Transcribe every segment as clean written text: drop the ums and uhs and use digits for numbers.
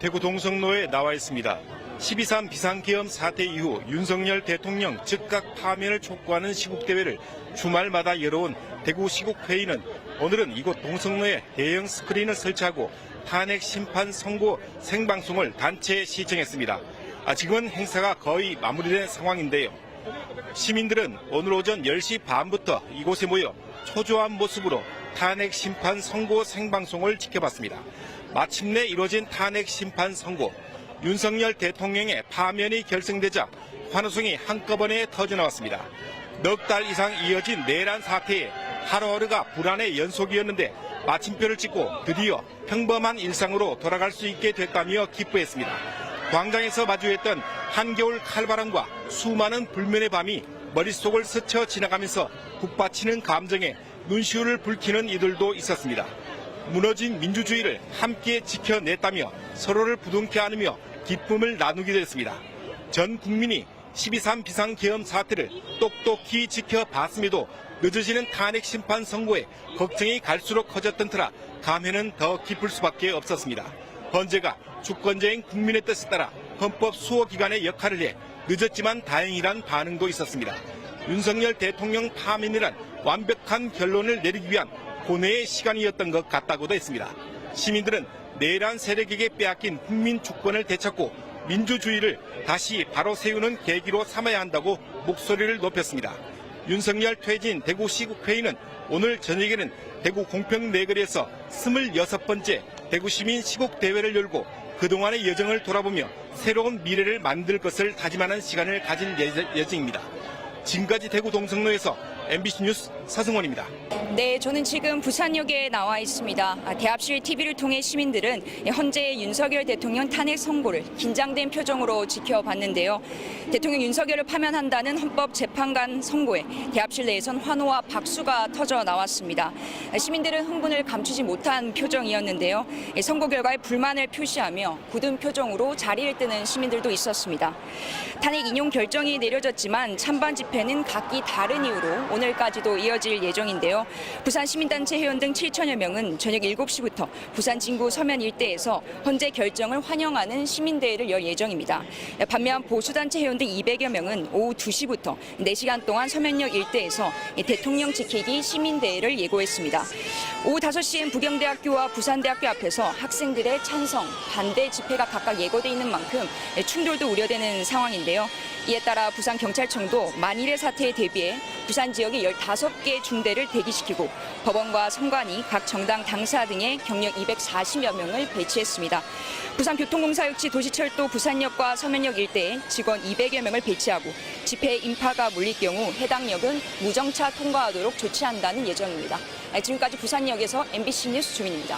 대구 동성로에 나와 있습니다. 12.3 비상계엄 사태 이후 윤석열 대통령 즉각 파면을 촉구하는 시국대회를 주말마다 열어온 대구 시국회의는 오늘은 이곳 동성로에 대형 스크린을 설치하고 탄핵 심판 선고 생방송을 단체 시청했습니다. 지금은 행사가 거의 마무리된 상황인데요. 시민들은 오늘 오전 10시 반부터 이곳에 모여 초조한 모습으로 탄핵 심판 선고 생방송을 지켜봤습니다. 마침내 이루어진 탄핵 심판 선고, 윤석열 대통령의 파면이 결정되자 환호성이 한꺼번에 터져나왔습니다. 넉 달 이상 이어진 내란 사태에 하루하루가 불안의 연속이었는데 마침표를 찍고 드디어 평범한 일상으로 돌아갈 수 있게 됐다며 기뻐했습니다. 광장에서 마주했던 한겨울 칼바람과 수많은 불면의 밤이 머릿속을 스쳐 지나가면서 북받치는 감정에 눈시울을 붉히는 이들도 있었습니다. 무너진 민주주의를 함께 지켜냈다며 서로를 부둥켜 안으며 기쁨을 나누기도 했습니다. 전 국민이 12.3 비상계엄 사태를 똑똑히 지켜봤음에도 늦어지는 탄핵 심판 선고에 걱정이 갈수록 커졌던 터라 감회는 더 깊을 수밖에 없었습니다. 헌재가 주권자인 국민의 뜻에 따라 헌법 수호 기관의 역할을 해 늦었지만 다행이란 반응도 있었습니다. 윤석열 대통령 파면이란 완벽한 결론을 내리기 위한 고뇌의 시간이었던 것 같다고도 했습니다. 시민들은 내란 세력에게 빼앗긴 국민 주권을 되찾고 민주주의를 다시 바로 세우는 계기로 삼아야 한다고 목소리를 높였습니다. 윤석열 퇴진 대구 시국회의는 오늘 저녁에는 대구 공평내거리에서 26번째 대구시민 시국대회를 열고 그동안의 여정을 돌아보며 새로운 미래를 만들 것을 다짐하는 시간을 가질 예정입니다. 지금까지 대구 동성로에서 MBC 뉴스 서승원입니다. 네, 저는 지금 부산역에 나와 있습니다. 대합실 TV를 통해 시민들은 헌재의 윤석열 대통령 탄핵 선고를 긴장된 표정으로 지켜봤는데요. 대통령 윤석열을 파면한다는 헌법재판관 선고에 대합실 내에선 환호와 박수가 터져 나왔습니다. 시민들은 흥분을 감추지 못한 표정이었는데요. 선고 결과에 불만을 표시하며 굳은 표정으로 자리를 뜨는 시민들도 있었습니다. 탄핵 인용 결정이 내려졌지만 찬반 집회는 각기 다른 이유로 오늘까지도 이어질 예정인데요. 부산 시민단체 회원 등 7천여 명은 저녁 7시부터 부산 진구 서면 일대에서 헌재 결정을 환영하는 시민대회를 열 예정입니다. 반면 보수단체 회원 등 200여 명은 오후 2시부터 4시간 동안 서면역 일대에서 대통령 지키기 시민대회를 예고했습니다. 오후 5시엔 부경대학교와 부산대학교 앞에서 학생들의 찬성, 반대 집회가 각각 예고돼 있는 만큼 충돌도 우려되는 상황인데요. 이에 따라 부산경찰청도 만일의 사태에 대비해 부산 지역의 15개 중대를 대기시키고 법원과 선관위, 각 정당 당사 등의 경력 240여 명을 배치했습니다. 부산교통공사 역시 도시철도 부산역과 서면역 일대에 직원 200여 명을 배치하고 집회 인파가 몰릴 경우 해당 역은 무정차 통과하도록 조치한다는 예정입니다. 지금까지 부산역에서 MBC 뉴스 주민입니다.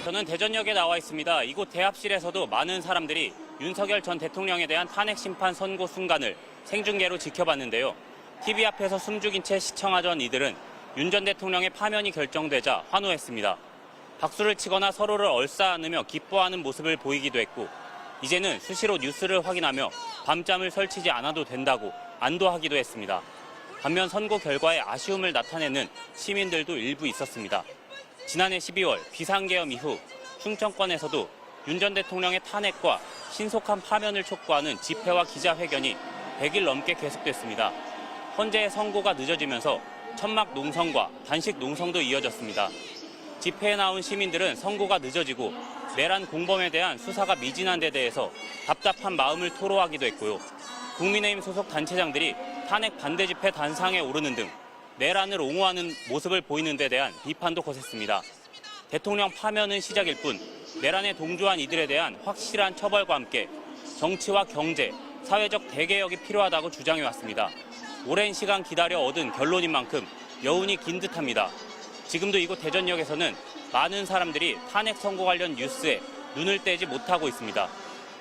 저는 대전역에 나와 있습니다. 이곳 대합실에서도 많은 사람들이 윤석열 전 대통령에 대한 탄핵 심판 선고 순간을 생중계로 지켜봤는데요. TV 앞에서 숨죽인 채 시청하던 이들은 윤 전 대통령의 파면이 결정되자 환호했습니다. 박수를 치거나 서로를 얼싸안으며 기뻐하는 모습을 보이기도 했고 이제는 수시로 뉴스를 확인하며 밤잠을 설치지 않아도 된다고 안도하기도 했습니다. 반면 선고 결과에 아쉬움을 나타내는 시민들도 일부 있었습니다. 지난해 12월 비상계엄 이후 충청권에서도 윤 전 대통령의 탄핵과 신속한 파면을 촉구하는 집회와 기자회견이 100일 넘게 계속됐습니다. 헌재의 선고가 늦어지면서 천막 농성과 단식 농성도 이어졌습니다. 집회에 나온 시민들은 선고가 늦어지고 내란 공범에 대한 수사가 미진한 데 대해서 답답한 마음을 토로하기도 했고요. 국민의힘 소속 단체장들이 탄핵 반대 집회 단상에 오르는 등 내란을 옹호하는 모습을 보이는 데 대한 비판도 거셌습니다. 대통령 파면은 시작일 뿐 내란에 동조한 이들에 대한 확실한 처벌과 함께 정치와 경제, 사회적 대개혁이 필요하다고 주장해왔습니다. 오랜 시간 기다려 얻은 결론인 만큼 여운이 긴 듯합니다. 지금도 이곳 대전역에서는 많은 사람들이 탄핵 선고 관련 뉴스에 눈을 떼지 못하고 있습니다.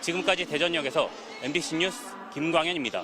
지금까지 대전역에서 MBC 뉴스 김광현입니다.